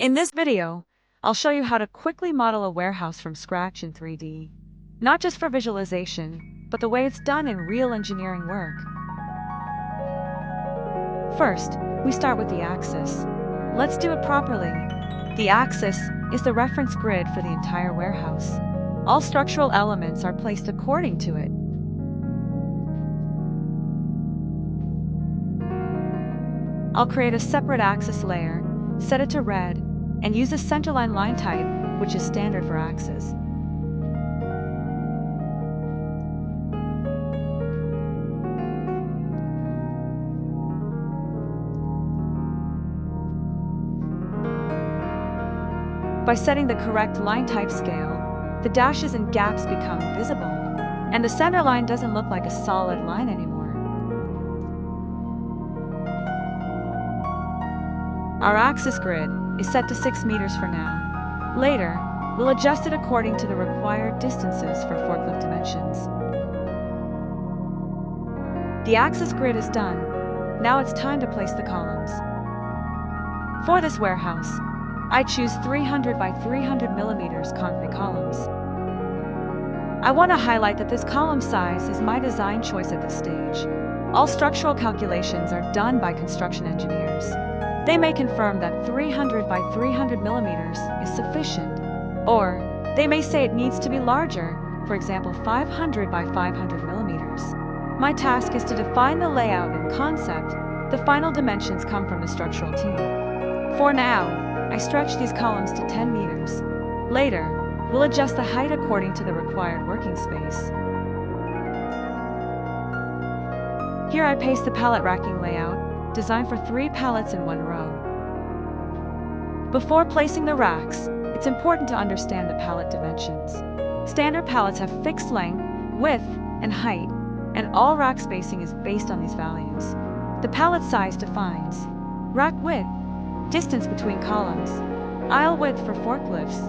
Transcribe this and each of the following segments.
In this video, I'll show you how to quickly model a warehouse from scratch in 3D. Not just for visualization, but the way it's done in real engineering work. First, we start with the axis. Let's do it properly. The axis is the reference grid for the entire warehouse. All structural elements are placed according to it. I'll create a separate axis layer, set it to red, and use a centerline line type, which is standard for axes. By setting the correct line type scale, the dashes and gaps become visible, and the center line doesn't look like a solid line anymore. Our axis grid is set to 6 meters for now. Later, we'll adjust it according to the required distances for forklift dimensions. The axis grid is done. Now it's time to place the columns. For this warehouse, I choose 300 by 300 millimeters concrete columns. I want to highlight that this column size is my design choice at this stage. All structural calculations are done by construction engineers. They may confirm that 300 by 300 millimeters is sufficient, or they may say it needs to be larger, for example 500 by 500 millimeters. My task is to define the layout and concept. The final dimensions come from the structural team. For now, I stretch these columns to 10 meters. Later, we'll adjust the height according to the required working space. Here I paste the pallet racking layout, designed for 3 pallets in 1 row. Before placing the racks, it's important to understand the pallet dimensions. Standard pallets have fixed length, width, and height, and all rack spacing is based on these values. The pallet size defines rack width, distance between columns, aisle width for forklifts.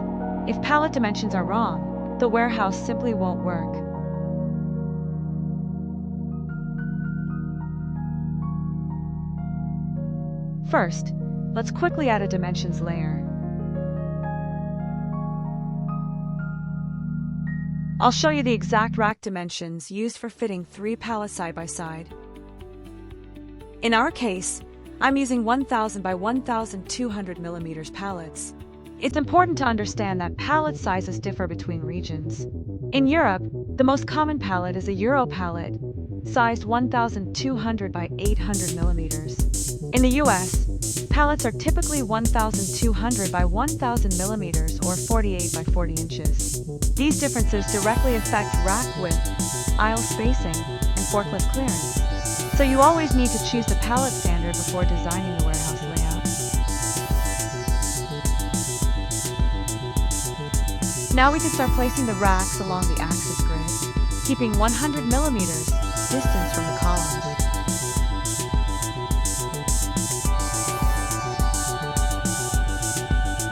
If pallet dimensions are wrong, the warehouse simply won't work. First, let's quickly add a dimensions layer. I'll show you the exact rack dimensions used for fitting 3 pallets side by side. In our case, I'm using 1000 by 1200 millimeters pallets. It's important to understand that pallet sizes differ between regions. In Europe, the most common pallet is a Euro pallet, sized 1200 by 800 millimeters. In the US, pallets are typically 1200 by 1000 millimeters or 48 by 40 inches. These differences directly affect rack width, aisle spacing, and forklift clearance. So you always need to choose the pallet standard before designing the warehouse layout. Now we can start placing the racks along the axis grid, keeping 100 millimeters distance from the columns.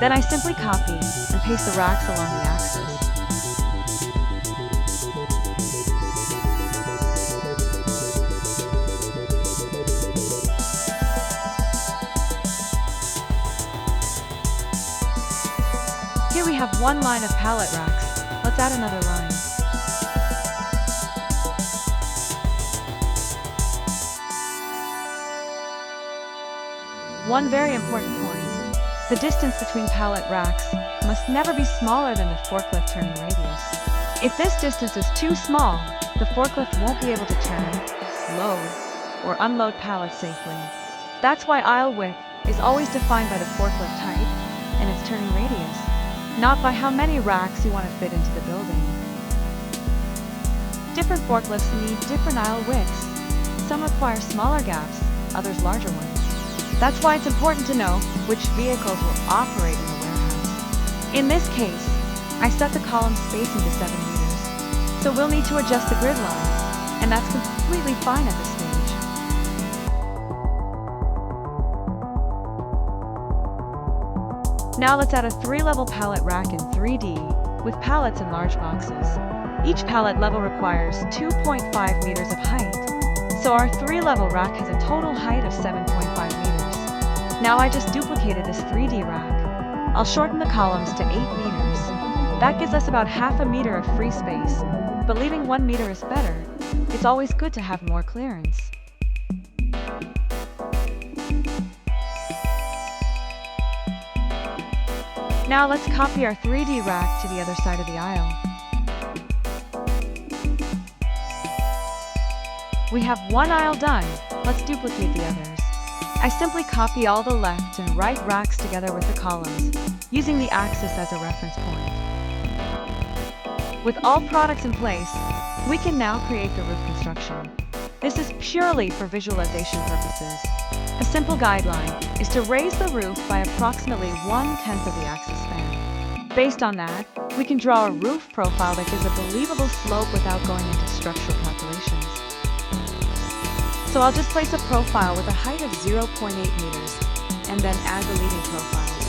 Then I simply copy and paste the racks along the axis. Here we have 1 line of pallet racks. Let's add another line. One very important point. The distance between pallet racks must never be smaller than the forklift turning radius. If this distance is too small, the forklift won't be able to turn, load, or unload pallets safely. That's why aisle width is always defined by the forklift type and its turning radius, not by how many racks you want to fit into the building. Different forklifts need different aisle widths. Some require smaller gaps, others larger ones. That's why it's important to know which vehicles will operate in the warehouse. In this case, I set the column spacing to 7 meters, so we'll need to adjust the grid lines, and that's completely fine at this stage. Now let's add a 3-level pallet rack in 3D with pallets in large boxes. Each pallet level requires 2.5 meters of height, so our 3-level rack has a total height of 7.5 meters. Now I just duplicated this 3D rack. I'll shorten the columns to 8 meters. That gives us about half a meter of free space, but leaving 1 meter is better. It's always good to have more clearance. Now let's copy our 3D rack to the other side of the aisle. We have one aisle done. Let's duplicate the others. I simply copy all the left and right racks together with the columns, using the axis as a reference point. With all products in place, we can now create the roof construction. This is purely for visualization purposes. A simple guideline is to raise the roof by approximately 1/10 of the axis span. Based on that, we can draw a roof profile that gives a believable slope without going into structural calculations. So I'll just place a profile with a height of 0.8 meters, and then add the leading profiles.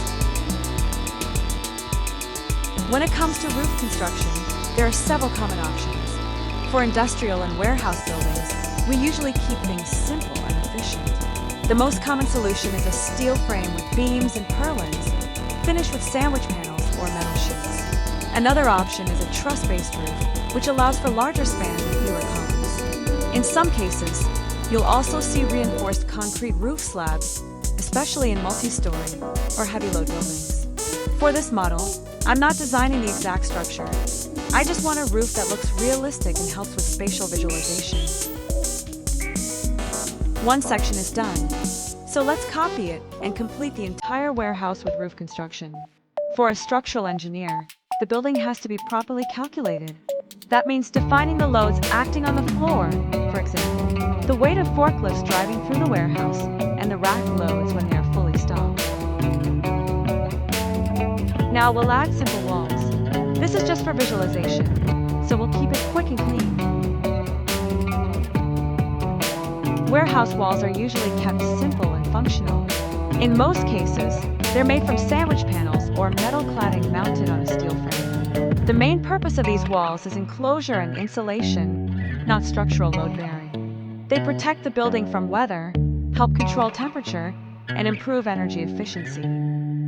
When it comes to roof construction, there are several common options. For industrial and warehouse buildings, we usually keep things simple and efficient. The most common solution is a steel frame with beams and purlins, finished with sandwich panels or metal sheets. Another option is a truss-based roof, which allows for larger spans and fewer columns. In some cases, you'll also see reinforced concrete roof slabs, especially in multi-story or heavy-load buildings. For this model, I'm not designing the exact structure. I just want a roof that looks realistic and helps with spatial visualization. One section is done, so let's copy it and complete the entire warehouse with roof construction. For a structural engineer, the building has to be properly calculated. That means defining the loads acting on the floor, for example, the weight of forklifts driving through the warehouse, and the rack loads when they are fully stocked. Now we'll add simple walls. This is just for visualization, so we'll keep it quick and clean. Warehouse walls are usually kept simple and functional. In most cases, they're made from sandwich panels or metal cladding mounted on a steel frame. The main purpose of these walls is enclosure and insulation, not structural load bearing. They protect the building from weather, help control temperature, and improve energy efficiency.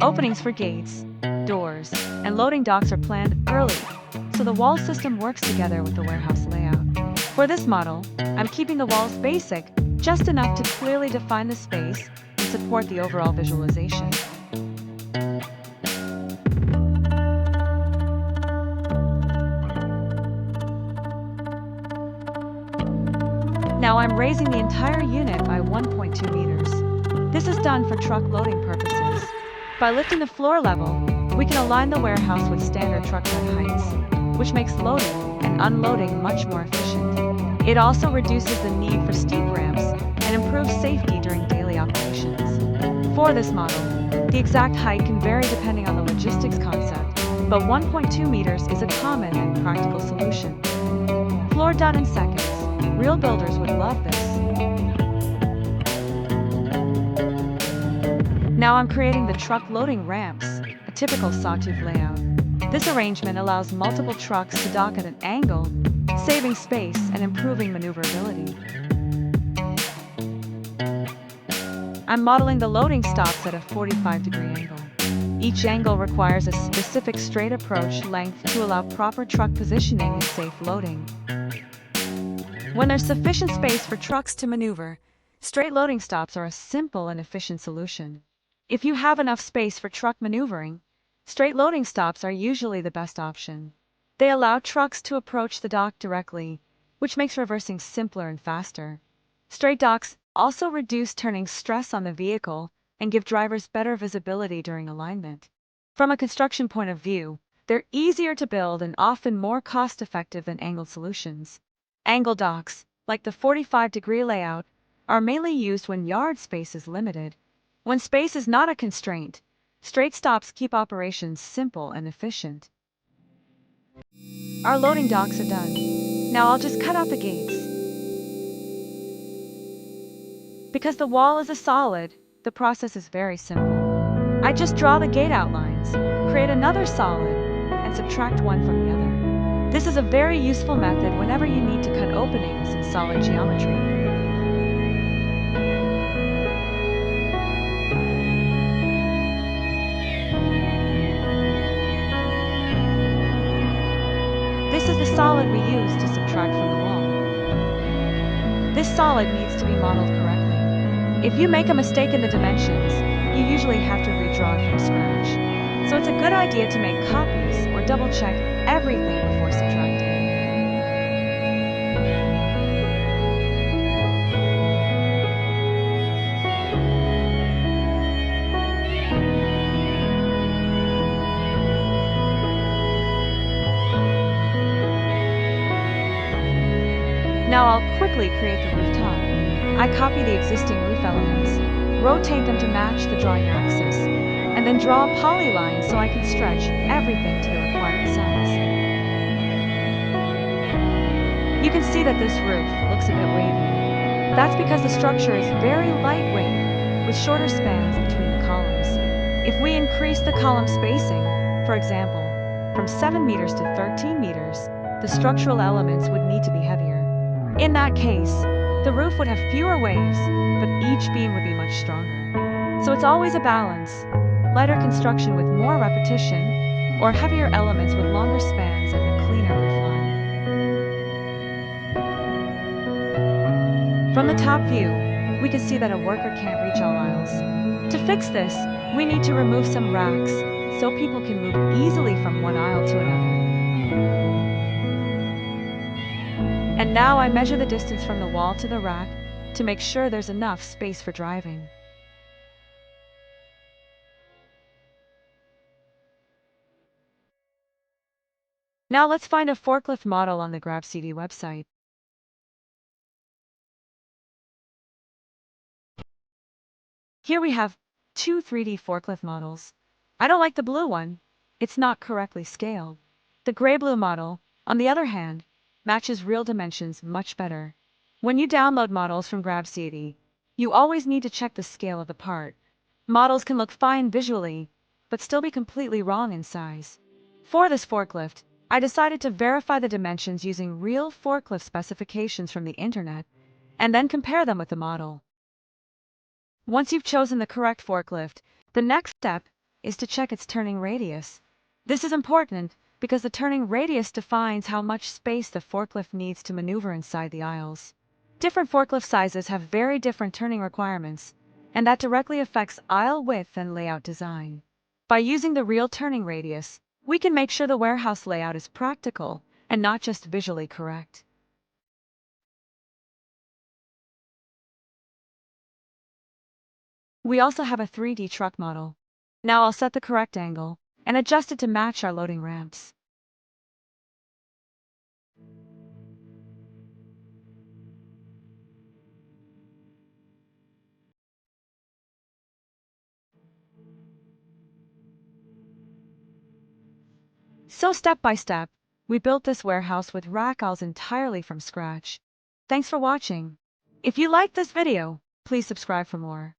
Openings for gates, doors, and loading docks are planned early, so the wall system works together with the warehouse layout. For this model, I'm keeping the walls basic, just enough to clearly define the space and support the overall visualization. Now I'm raising the entire unit by 1.2 meters. This is done for truck loading purposes. By lifting the floor level, we can align the warehouse with standard truck bed heights, which makes loading and unloading much more efficient. It also reduces the need for steep ramps and improves safety during daily operations. For this model, the exact height can vary depending on the logistics concept, but 1.2 meters is a common and practical solution. Floor done in seconds. Real builders would love this. Now I'm creating the truck loading ramps, a typical sawtooth layout. This arrangement allows multiple trucks to dock at an angle, saving space and improving maneuverability. I'm modeling the loading stops at a 45-degree angle. Each angle requires a specific straight approach length to allow proper truck positioning and safe loading. When there's sufficient space for trucks to maneuver, straight loading stops are a simple and efficient solution. If you have enough space for truck maneuvering, straight loading stops are usually the best option. They allow trucks to approach the dock directly, which makes reversing simpler and faster. Straight docks also reduce turning stress on the vehicle and give drivers better visibility during alignment. From a construction point of view, they're easier to build and often more cost-effective than angled solutions. Angle docks, like the 45-degree layout, are mainly used when yard space is limited. When space is not a constraint, straight stops keep operations simple and efficient. Our loading docks are done. Now I'll just cut out the gates. Because the wall is a solid, the process is very simple. I just draw the gate outlines, create another solid, and subtract one from the other. This is a very useful method whenever you need to cut openings in solid geometry. the solid we used to subtract from the wall. This solid needs to be modeled correctly. If you make a mistake in the dimensions, you usually have to redraw it from scratch. So it's a good idea to make copies or double-check everything before subtracting. Now I'll quickly create the rooftop. I copy the existing roof elements, rotate them to match the drawing axis, and then draw a polyline so I can stretch everything to the required size. You can see that this roof looks a bit wavy. That's because the structure is very lightweight, with shorter spans between the columns. If we increase the column spacing, for example, from 7 meters to 13 meters, the structural elements would need to be heavier. In that case, the roof would have fewer waves, but each beam would be much stronger. So it's always a balance: lighter construction with more repetition, or heavier elements with longer spans and a cleaner roof line. From the top view, we can see that a worker can't reach all aisles. To fix this, we need to remove some racks so people can move easily from one aisle to another. And now I measure the distance from the wall to the rack to make sure there's enough space for driving. Now let's find a forklift model on the GrabCD website. Here we have two 3D forklift models. I don't like the blue one. It's not correctly scaled. The gray-blue model, on the other hand, matches real dimensions much better. When you download models from GrabCD, you always need to check the scale of the part. Models can look fine visually, but still be completely wrong in size. For this forklift, I decided to verify the dimensions using real forklift specifications from the internet, and then compare them with the model. Once you've chosen the correct forklift, the next step is to check its turning radius. This is important because the turning radius defines how much space the forklift needs to maneuver inside the aisles. Different forklift sizes have very different turning requirements, and that directly affects aisle width and layout design. By using the real turning radius, we can make sure the warehouse layout is practical and not just visually correct. We also have a 3D truck model. Now I'll set the correct angle and adjust it to match our loading ramps. So step by step, we built this warehouse with rack aisles entirely from scratch. Thanks for watching. If you liked this video, please subscribe for more.